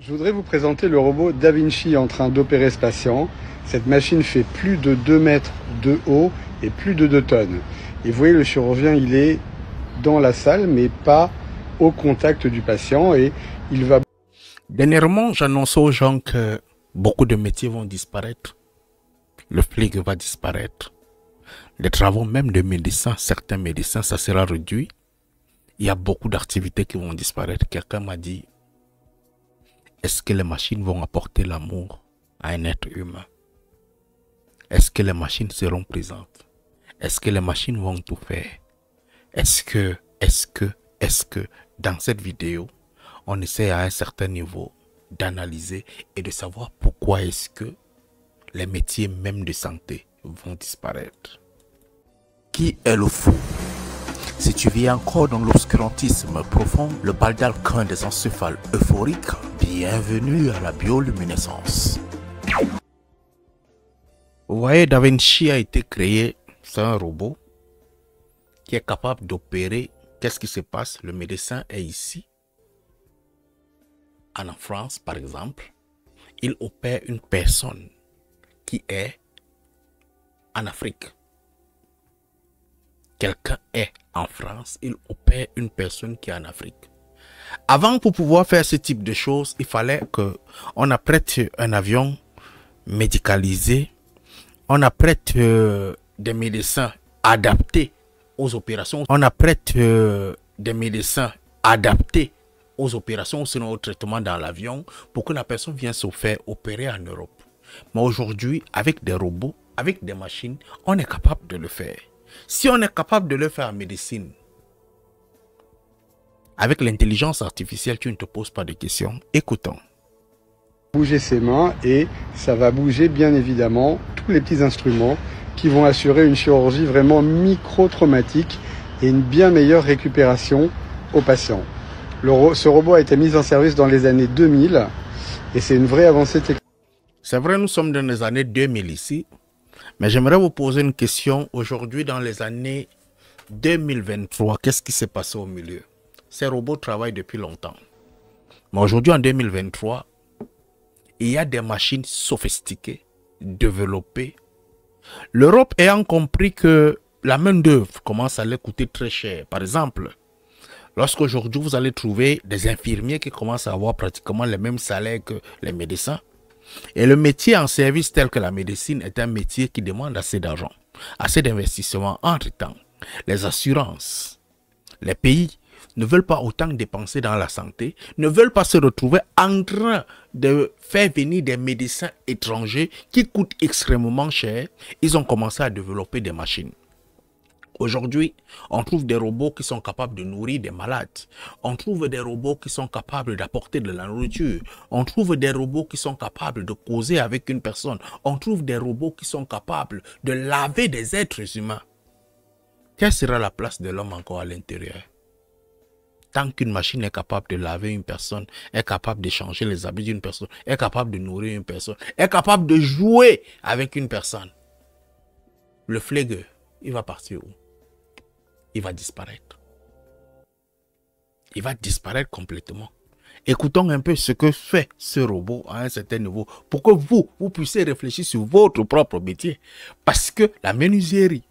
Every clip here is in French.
Je voudrais vous présenter le robot Da Vinci en train d'opérer ce patient. Cette machine fait plus de 2 mètres de haut et plus de 2 tonnes. Et vous voyez, le chirurgien, il est dans la salle, mais pas au contact du patient. Et il va... Dernièrement, j'annonçais aux gens que beaucoup de métiers vont disparaître. Le flic va disparaître. Les travaux même de médecins, certains médecins, ça sera réduit. Il y a beaucoup d'activités qui vont disparaître. Quelqu'un m'a dit, est-ce que les machines vont apporter l'amour à un être humain? Est-ce que les machines seront présentes? Est-ce que les machines vont tout faire? Est-ce que, dans cette vidéo, on essaie à un certain niveau d'analyser et de savoir pourquoi est-ce que les métiers même de santé vont disparaître? Qui est le fou? Si tu vis encore dans l'obscurantisme profond, le baldachin des encéphales euphoriques, bienvenue à la bioluminescence. Vous voyez, Da Vinci a été créé, c'est un robot qui est capable d'opérer. Qu'est-ce qui se passe? Le médecin est ici. En France, par exemple, il opère une personne qui est en Afrique. Quelqu'un est en France, il opère une personne qui est en Afrique. Avant, pour pouvoir faire ce type de choses, il fallait qu'on apprête un avion médicalisé, on apprête des médecins adaptés aux opérations, on apprête des médecins adaptés aux opérations, sinon au traitement dans l'avion, pour que la personne vienne se faire opérer en Europe. Mais aujourd'hui, avec des robots, avec des machines, on est capable de le faire. Si on est capable de le faire en médecine, avec l'intelligence artificielle, tu ne te poses pas de questions. Écoutons. Bouger ses mains et ça va bouger bien évidemment tous les petits instruments qui vont assurer une chirurgie vraiment micro-traumatique et une bien meilleure récupération aux patients. Ce robot a été mis en service dans les années 2000 et c'est une vraie avancée technique. C'est vrai, nous sommes dans les années 2000 ici, mais j'aimerais vous poser une question. Aujourd'hui, dans les années 2023, qu'est-ce qui s'est passé au milieu? Ces robots travaillent depuis longtemps. Mais aujourd'hui, en 2023, il y a des machines sophistiquées, développées. L'Europe ayant compris que la main-d'œuvre commence à leur coûter très cher. Par exemple, lorsqu'aujourd'hui vous allez trouver des infirmiers qui commencent à avoir pratiquement les mêmes salaires que les médecins. Et le métier en service tel que la médecine est un métier qui demande assez d'argent, assez d'investissement. Entre-temps, les assurances, les pays ne veulent pas autant dépenser dans la santé, ne veulent pas se retrouver en train de faire venir des médecins étrangers qui coûtent extrêmement cher. Ils ont commencé à développer des machines. Aujourd'hui, on trouve des robots qui sont capables de nourrir des malades. On trouve des robots qui sont capables d'apporter de la nourriture. On trouve des robots qui sont capables de causer avec une personne. On trouve des robots qui sont capables de laver des êtres humains. Quelle sera la place de l'homme encore à l'intérieur? Tant qu'une machine est capable de laver une personne, est capable de changer les habits d'une personne, est capable de nourrir une personne, est capable de jouer avec une personne, le flégueux, il va partir où? Il va disparaître. Il va disparaître complètement. Écoutons un peu ce que fait ce robot à un certain niveau pour que vous puissiez réfléchir sur votre propre métier. Parce que la menuiserie,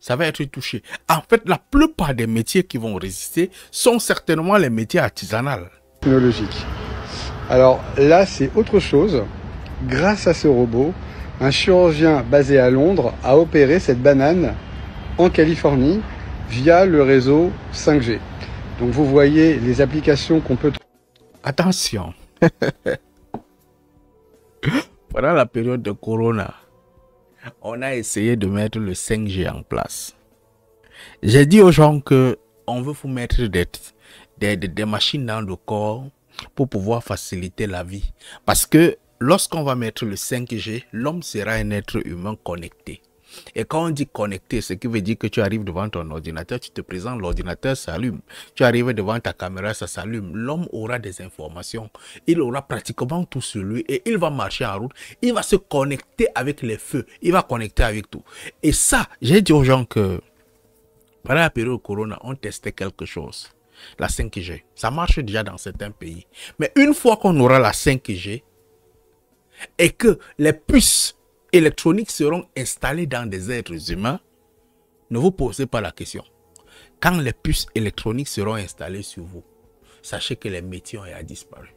ça va être touché. En fait, la plupart des métiers qui vont résister sont certainement les métiers artisanaux. Technologique. Alors là, c'est autre chose. Grâce à ce robot, un chirurgien basé à Londres a opéré cette banane en Californie via le réseau 5G. Donc vous voyez les applications qu'on peut... Attention. Pendant la période de Corona, on a essayé de mettre le 5G en place. J'ai dit aux gens que on veut vous mettre des machines dans le corps pour pouvoir faciliter la vie. Parce que lorsqu'on va mettre le 5G, l'homme sera un être humain connecté. Et quand on dit connecté, ce qui veut dire que tu arrives devant ton ordinateur, tu te présentes, l'ordinateur s'allume. Tu arrives devant ta caméra, ça s'allume. L'homme aura des informations. Il aura pratiquement tout sur lui et il va marcher en route. Il va se connecter avec les feux. Il va connecter avec tout. Et ça, j'ai dit aux gens que pendant la période Corona, on testait quelque chose. La 5G. Ça marche déjà dans certains pays. Mais une fois qu'on aura la 5G et que les puces électroniques seront installées dans des êtres humains, ne vous posez pas la question. Quand les puces électroniques seront installées sur vous, sachez que les métiers ont disparu.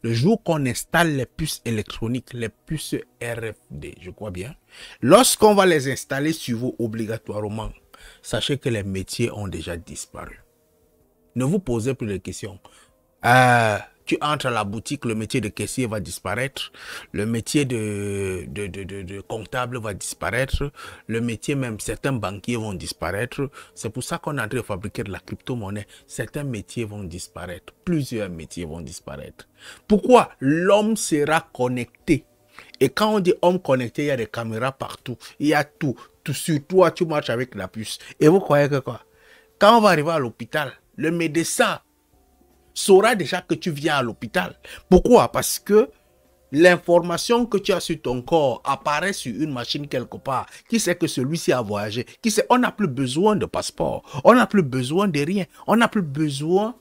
Le jour qu'on installe les puces électroniques, les puces RFD, je crois bien, lorsqu'on va les installer sur vous obligatoirement, sachez que les métiers ont déjà disparu. Ne vous posez plus de questions. Tu entres à la boutique, le métier de caissier va disparaître, le métier de comptable va disparaître, le métier même, certains banquiers vont disparaître. C'est pour ça qu'on est en train de fabriquer de la crypto-monnaie. Certains métiers vont disparaître, plusieurs métiers vont disparaître. Pourquoi? L'homme sera connecté. Et quand on dit homme connecté, il y a des caméras partout, il y a tout. Sur toi, tu marches avec la puce. Et vous croyez que quoi? Quand on va arriver à l'hôpital, le médecin saura déjà que tu viens à l'hôpital. Pourquoi? Parce que l'information que tu as sur ton corps apparaît sur une machine quelque part. Qui sait que celui-ci a voyagé? Qui sait? On n'a plus besoin de passeport. On n'a plus besoin de rien. On n'a plus besoin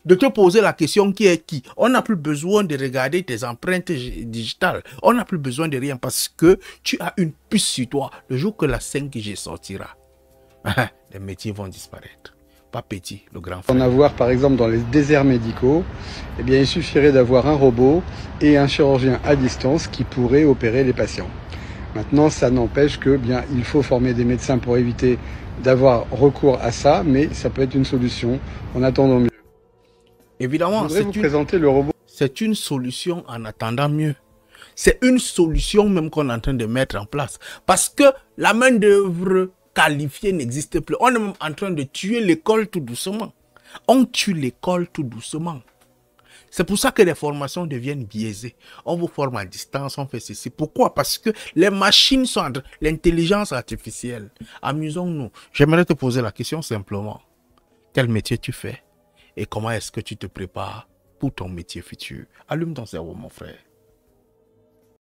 de te poser la question qui est qui. On n'a plus besoin de regarder tes empreintes digitales. On n'a plus besoin de rien parce que tu as une puce sur toi. Le jour que la 5G sortira, les métiers vont disparaître. Pas petit, le grand frère. En avoir par exemple dans les déserts médicaux, eh bien il suffirait d'avoir un robot et un chirurgien à distance qui pourrait opérer les patients. Maintenant, ça n'empêche que bien il faut former des médecins pour éviter d'avoir recours à ça, mais ça peut être une solution en attendant mieux. Évidemment, c'est une solution en attendant mieux. C'est une solution même qu'on est en train de mettre en place. Parce que la main-d'œuvre qualifiée n'existe plus. On est même en train de tuer l'école tout doucement. On tue l'école tout doucement. C'est pour ça que les formations deviennent biaisées. On vous forme à distance, on fait ceci. Pourquoi? Parce que les machines sont en train... L'intelligence artificielle. Amusons-nous. J'aimerais te poser la question simplement. Quel métier tu fais? Et comment est-ce que tu te prépares pour ton métier futur? Allume ton cerveau, mon frère.